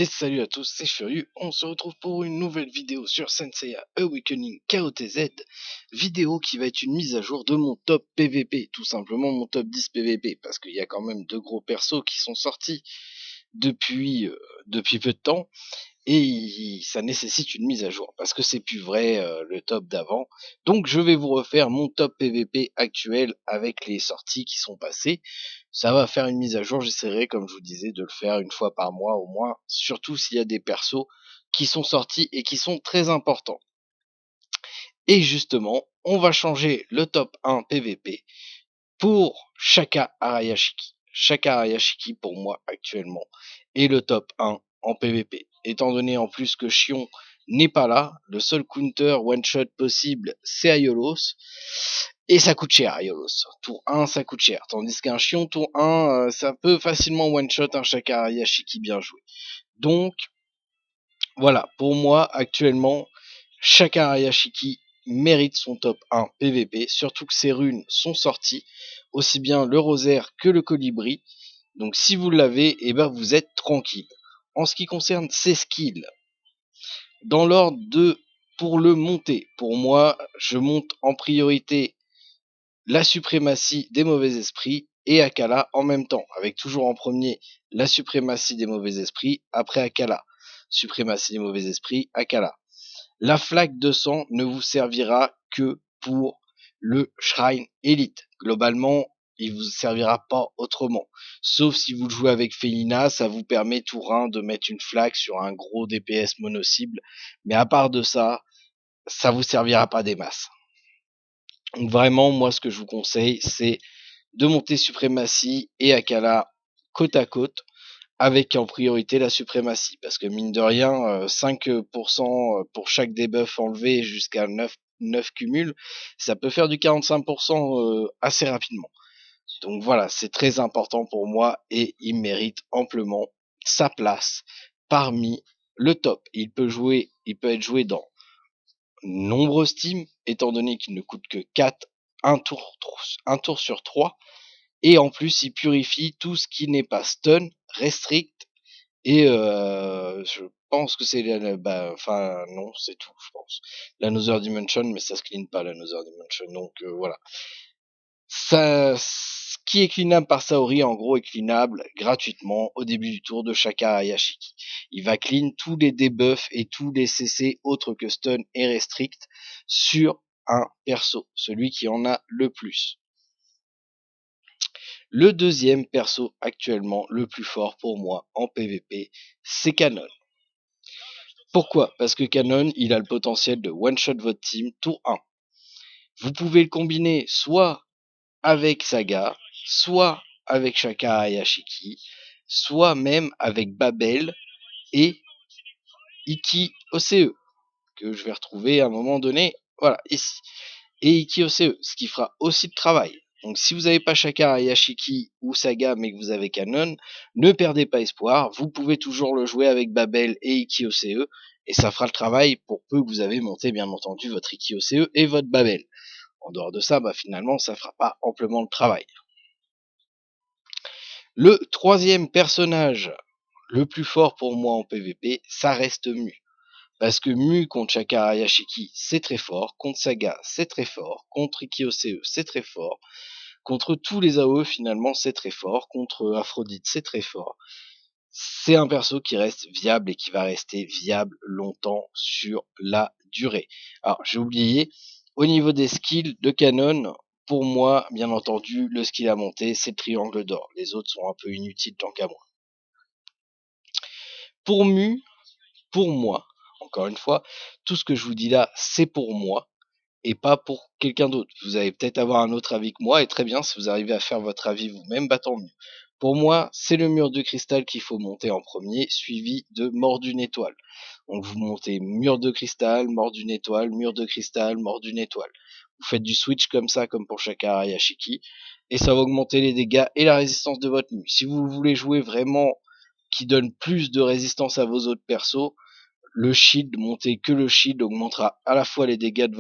Et salut à tous, c'est Furieux, on se retrouve pour une nouvelle vidéo sur Senseiya Awakening KOTZ, vidéo qui va être une mise à jour de mon top PVP, tout simplement mon top 10 PVP, parce qu'il y a quand même deux gros persos qui sont sortis depuis, depuis peu de temps, et ça nécessite une mise à jour, parce que c'est plus vrai le top d'avant. Donc je vais vous refaire mon top PVP actuel avec les sorties qui sont passées. Ça va faire une mise à jour, j'essaierai comme je vous disais de le faire une fois par mois au moins, surtout s'il y a des persos qui sont sortis et qui sont très importants. Et justement, on va changer le top 1 PVP pour Shaka Arayashiki. Shaka Arayashiki pour moi actuellement est le top 1 en PVP. Étant donné en plus que Shion n'est pas là, le seul counter one shot possible c'est Aiolos. Et ça coûte cher Aiolos. Tour 1 ça coûte cher. Tandis qu'un Shion tour 1 ça peut facilement one shot un Shaka Arayashiki bien joué. Donc voilà, pour moi actuellement Shaka Arayashiki mérite son top 1 PVP, surtout que ses runes sont sorties, aussi bien le rosaire que le colibri. Donc si vous l'avez, eh ben vous êtes tranquille. En ce qui concerne ses skills, dans l'ordre de pour le monter, pour moi, je monte en priorité la suprématie des mauvais esprits et Akala en même temps, avec toujours en premier la suprématie des mauvais esprits, après Akala. Suprématie des mauvais esprits, Akala. La flaque de sang ne vous servira que pour le Shrine Elite. Globalement, il vous servira pas autrement. Sauf si vous le jouez avec Felina, ça vous permet tour 1 de mettre une flaque sur un gros DPS mono-cible. Mais à part de ça, ça vous servira pas des masses. Donc vraiment, moi, ce que je vous conseille, c'est de monter Suprématie et Akala côte à côte, avec en priorité la suprématie, parce que mine de rien, 5% pour chaque debuff enlevé jusqu'à 9 cumuls, ça peut faire du 45% assez rapidement. Donc voilà, c'est très important pour moi et il mérite amplement sa place parmi le top. Il peut être joué dans nombreuses teams, étant donné qu'il ne coûte que 4, un tour sur 3, et en plus il purifie tout ce qui n'est pas stun, restrict, et je pense que c'est enfin non, c'est tout, je pense. L'Another Dimension, mais ça se clean pas l'Another Dimension, donc voilà. Ça, ce qui est cleanable par Saori, en gros, est cleanable gratuitement au début du tour de Shaka Hayashiki. Il va clean tous les debuffs et tous les CC autres que stun et restrict sur un perso, celui qui en a le plus. Le deuxième perso actuellement le plus fort pour moi en PvP, c'est Canon. Pourquoi? Parce que Canon, il a le potentiel de one-shot votre team tour 1. Vous pouvez le combiner soit avec Saga, soit avec Shaka Hayashiki, soit même avec Babel et Iki OCE, que je vais retrouver à un moment donné, voilà, ici. Et Iki OCE, ce qui fera aussi le travail. Donc si vous n'avez pas Shaka Hayashiki ou Saga, mais que vous avez Canon, ne perdez pas espoir, vous pouvez toujours le jouer avec Babel et Iki OCE, et ça fera le travail pour peu que vous avez monté bien entendu votre Iki OCE et votre Babel. En dehors de ça, finalement, ça fera pas amplement le travail. Le troisième personnage le plus fort pour moi en PvP, ça reste Mu. Parce que Mu contre Shaka Hayashiki, c'est très fort. Contre Saga, c'est très fort. Contre Iki OCE, c'est très fort. Contre tous les AOE, finalement, c'est très fort. Contre Aphrodite, c'est très fort. C'est un perso qui reste viable et qui va rester viable longtemps sur la durée. Alors, j'ai oublié, au niveau des skills de Canon, pour moi, bien entendu, le skill à monter, c'est le triangle d'or. Les autres sont un peu inutiles tant qu'à moi. Pour Mu, pour moi, encore une fois, tout ce que je vous dis là, c'est pour moi et pas pour quelqu'un d'autre. Vous allez peut-être avoir un autre avis que moi, et très bien, si vous arrivez à faire votre avis vous-même, tant mieux. Pour moi, c'est le mur de cristal qu'il faut monter en premier, suivi de mort d'une étoile. Donc vous montez mur de cristal, mort d'une étoile, mur de cristal, mort d'une étoile. Vous faites du switch comme ça, comme pour Shaka Hayashiki, et ça va augmenter les dégâts et la résistance de votre mu. Si vous voulez jouer vraiment qui donne plus de résistance à vos autres persos, le shield, montez que le shield augmentera à la fois les dégâts de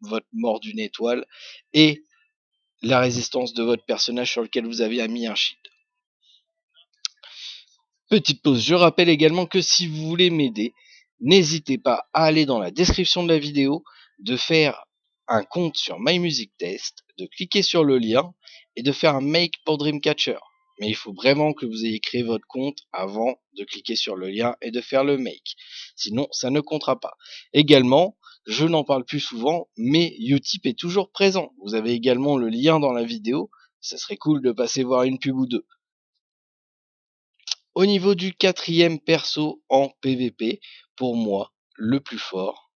votre mort d'une étoile et la résistance de votre personnage sur lequel vous avez mis un shield. Petite pause, je rappelle également que si vous voulez m'aider, n'hésitez pas à aller dans la description de la vidéo, de faire un compte sur My Music Test, de cliquer sur le lien et de faire un make pour Dreamcatcher. Mais il faut vraiment que vous ayez créé votre compte avant de cliquer sur le lien et de faire le make. Sinon, ça ne comptera pas. Également, je n'en parle plus souvent, mais Utip est toujours présent. Vous avez également le lien dans la vidéo. Ça serait cool de passer voir une pub ou deux. Au niveau du quatrième perso en PVP, pour moi, le plus fort.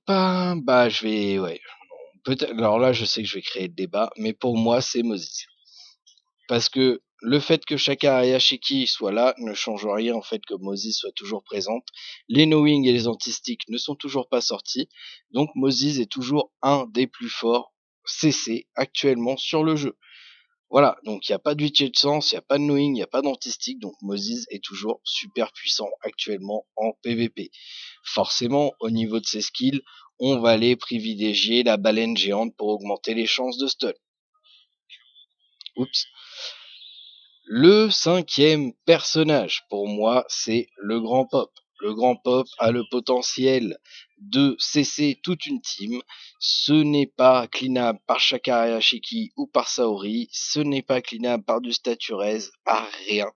Bah, je vais, ouais. Peut-être, alors là, je sais que je vais créer le débat, mais pour moi, c'est Moses. Parce que le fait que Shaka Hayashiki soit là ne change rien en fait que Moses soit toujours présente. Les knowing et les antistiques ne sont toujours pas sortis, donc Moses est toujours un des plus forts CC actuellement sur le jeu. Voilà, donc il n'y a pas de Witcher de sens, il n'y a pas de knowing, il n'y a pas d'antistique, donc Moses est toujours super puissant actuellement en PvP. Forcément, au niveau de ses skills, on va aller privilégier la baleine géante pour augmenter les chances de stun. Oups. Le cinquième personnage, pour moi, c'est le Grand Pop. Le Grand Pop a le potentiel de cesser toute une team. Ce n'est pas cleanable par Shaka Hayashiki ou par Saori. Ce n'est pas cleanable par du Staturez, par rien.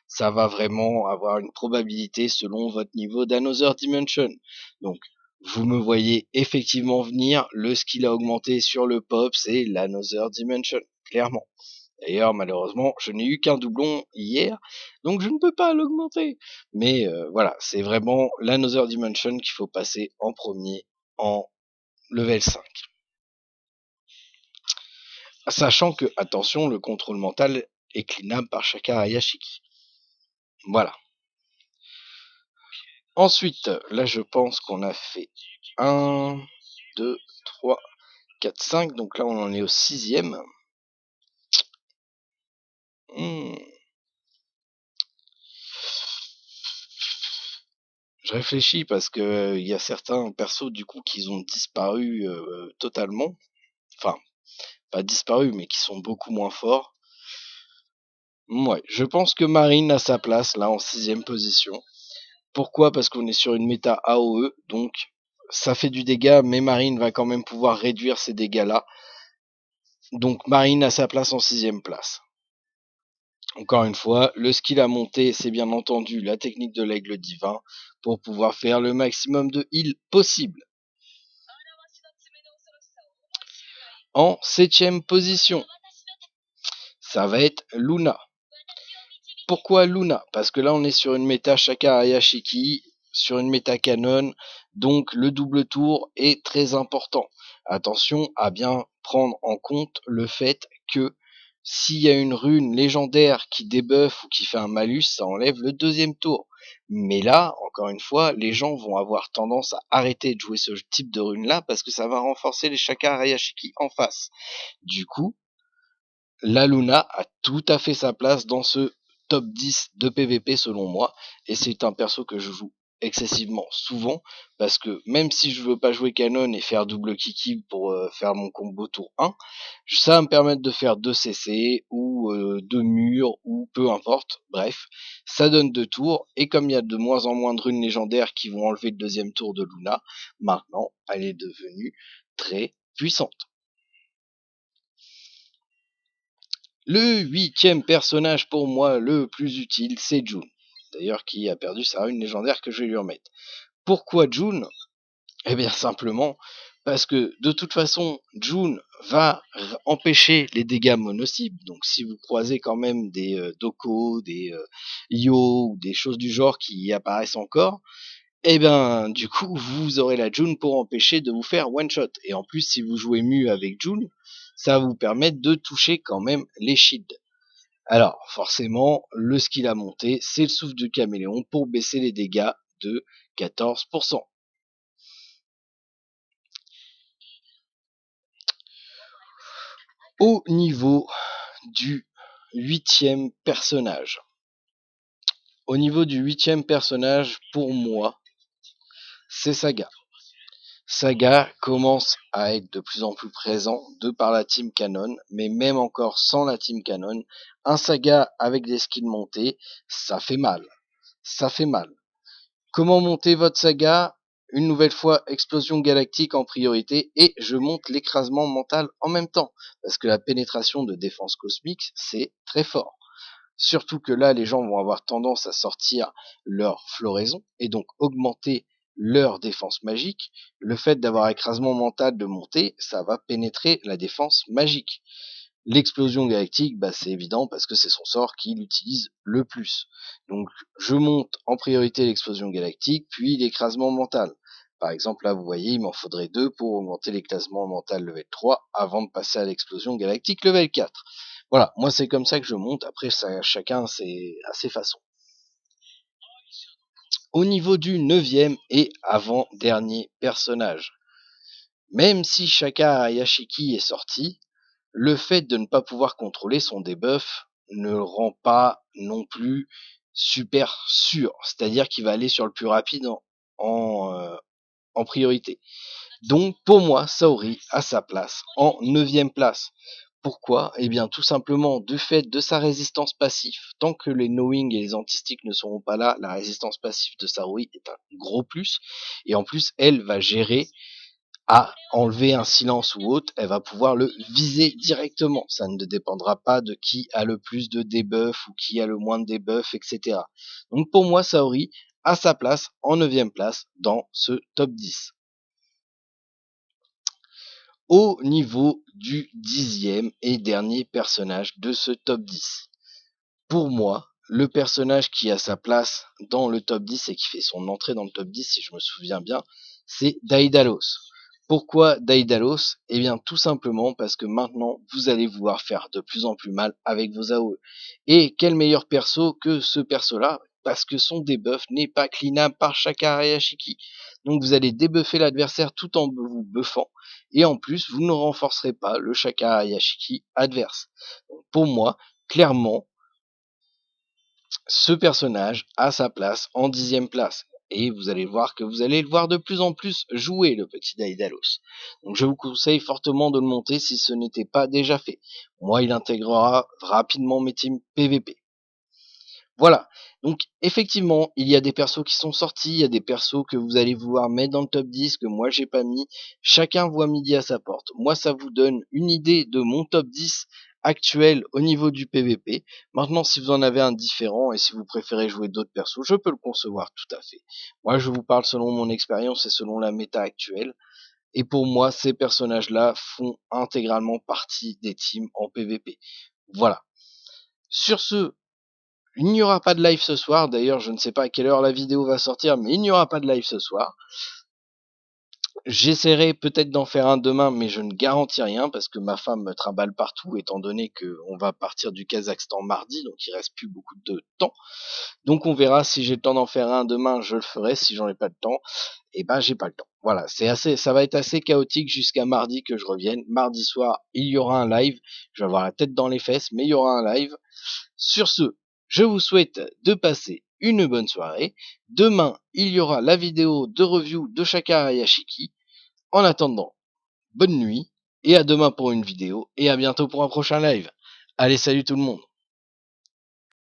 Ça va vraiment avoir une probabilité selon votre niveau d'Another Dimension. Donc, vous me voyez effectivement venir. Le skill à augmenter sur le Pop, c'est l'Another Dimension, clairement. D'ailleurs, malheureusement, je n'ai eu qu'un doublon hier, donc je ne peux pas l'augmenter. Mais voilà, c'est vraiment l'Another Dimension qu'il faut passer en premier en level 5. Sachant que, attention, le contrôle mental est cleanable par Shaka Hayashiki. Voilà. Ensuite, là je pense qu'on a fait 1, 2, 3, 4, 5, donc là on en est au 6ème. Je réfléchis parce que il y a certains persos du coup qui ont disparu totalement. Enfin, pas disparu, mais qui sont beaucoup moins forts. Ouais, je pense que Marine a sa place là en 6ème position. Pourquoi? Parce qu'on est sur une méta AOE, donc ça fait du dégât, mais Marine va quand même pouvoir réduire ces dégâts-là. Donc Marine a sa place en 6ème place. Encore une fois, le skill à monter, c'est bien entendu la technique de l'aigle divin pour pouvoir faire le maximum de heal possible. En 7ème position, ça va être Luna. Pourquoi Luna? Parce que là on est sur une méta Shaka Hayashiki, sur une méta canon, donc le double tour est très important. Attention à bien prendre en compte le fait que s'il y a une rune légendaire qui débuffe ou qui fait un malus, ça enlève le 2e tour. Mais là, encore une fois, les gens vont avoir tendance à arrêter de jouer ce type de rune là parce que ça va renforcer les Shaka Hayashiki en face. Du coup, la Luna a tout à fait sa place dans ce top 10 de PVP selon moi, et c'est un perso que je joue excessivement souvent, parce que même si je veux pas jouer canon et faire double kiki pour faire mon combo tour 1, ça va me permettre de faire 2 CC ou 2 murs ou peu importe, bref, ça donne 2 tours, et comme il y a de moins en moins de runes légendaires qui vont enlever le 2e tour de Luna, maintenant elle est devenue très puissante. Le 8ème personnage pour moi le plus utile, c'est June. D'ailleurs, qui a perdu sa rune légendaire que je vais lui remettre. Pourquoi June? Eh bien, simplement parce que de toute façon, June va empêcher les dégâts mono-cibles. Donc, si vous croisez quand même des Doko, des Yo ou des choses du genre qui apparaissent encore, eh bien, du coup, vous aurez la June pour empêcher de vous faire one-shot. Et en plus, si vous jouez Mu avec June, ça va vous permettre de toucher quand même les shields. Alors, forcément, le skill à monter, c'est le souffle du caméléon pour baisser les dégâts de 14%. Au niveau du 8ème personnage. Au niveau du 8ème personnage, pour moi, c'est Saga. Saga commence à être de plus en plus présent de par la team Canon, mais même encore sans la team Canon, un Saga avec des skins montés, ça fait mal. Ça fait mal. Comment monter votre Saga? Une nouvelle fois, explosion galactique en priorité, et je monte l'écrasement mental en même temps, parce que la pénétration de défense cosmique, c'est très fort. Surtout que là, les gens vont avoir tendance à sortir leur floraison et donc augmenter leur défense magique. Le fait d'avoir écrasement mental de monter, ça va pénétrer la défense magique. L'explosion galactique, bah, c'est évident parce que c'est son sort qui l'utilise le plus. Donc je monte en priorité l'explosion galactique, puis l'écrasement mental. Par exemple, là, vous voyez, il m'en faudrait 2 pour augmenter l'écrasement mental level 3 avant de passer à l'explosion galactique level 4. Voilà, moi c'est comme ça que je monte, après ça, chacun c'est à ses façons. Au niveau du 9e et avant-dernier personnage, même si Shaka Hayashiki est sorti, le fait de ne pas pouvoir contrôler son debuff ne le rend pas non plus super sûr. C'est-à-dire qu'il va aller sur le plus rapide en priorité. Donc pour moi, Saori a sa place en 9e place. Pourquoi? Eh bien tout simplement du fait de sa résistance passive. Tant que les knowing et les antistiques ne seront pas là, la résistance passive de Saori est un gros plus. Et en plus, elle va gérer à enlever un silence ou autre, elle va pouvoir le viser directement. Ça ne dépendra pas de qui a le plus de debuff ou qui a le moins de debuff, etc. Donc pour moi, Saori a sa place en 9e place dans ce top 10. Au niveau du 10e et dernier personnage de ce top 10. Pour moi, le personnage qui a sa place dans le top 10 et qui fait son entrée dans le top 10, si je me souviens bien, c'est Daedalus. Pourquoi Daedalus? Eh bien, tout simplement parce que maintenant, vous allez vouloir faire de plus en plus mal avec vos AOE. Et quel meilleur perso que ce perso-là? Parce que son debuff n'est pas cleanable par Shaka Hayashiki. Donc vous allez débuffer l'adversaire tout en vous buffant. Et en plus, vous ne renforcerez pas le Shaka Hayashiki adverse. Donc, pour moi, clairement, ce personnage a sa place en 10e place. Et vous allez voir que vous allez le voir de plus en plus jouer, le petit Daedalus. Donc je vous conseille fortement de le monter si ce n'était pas déjà fait. Moi, il intégrera rapidement mes teams PVP. Voilà. Donc effectivement, il y a des persos qui sont sortis, il y a des persos que vous allez vouloir mettre dans le top 10 que moi j'ai pas mis. Chacun voit midi à sa porte. Moi, ça vous donne une idée de mon top 10 actuel au niveau du PVP. Maintenant, si vous en avez un différent et si vous préférez jouer d'autres persos, je peux le concevoir tout à fait. Moi, je vous parle selon mon expérience et selon la méta actuelle. Et pour moi, ces personnages-là font intégralement partie des teams en PVP. Voilà. Sur ce, il n'y aura pas de live ce soir. D'ailleurs, je ne sais pas à quelle heure la vidéo va sortir, mais il n'y aura pas de live ce soir. J'essaierai peut-être d'en faire un demain, mais je ne garantis rien parce que ma femme me trimballe partout, étant donné qu'on va partir du Kazakhstan mardi, donc il reste plus beaucoup de temps. Donc on verra si j'ai le temps d'en faire un demain, je le ferai. Si j'en ai pas le temps, eh ben j'ai pas le temps. Voilà, ça va être assez chaotique jusqu'à mardi que je revienne. Mardi soir, il y aura un live. Je vais avoir la tête dans les fesses, mais il y aura un live. Sur ce, je vous souhaite de passer une bonne soirée. Demain, il y aura la vidéo de review de Shaka Hayashiki. En attendant, bonne nuit et à demain pour une vidéo et à bientôt pour un prochain live. Allez, salut tout le monde.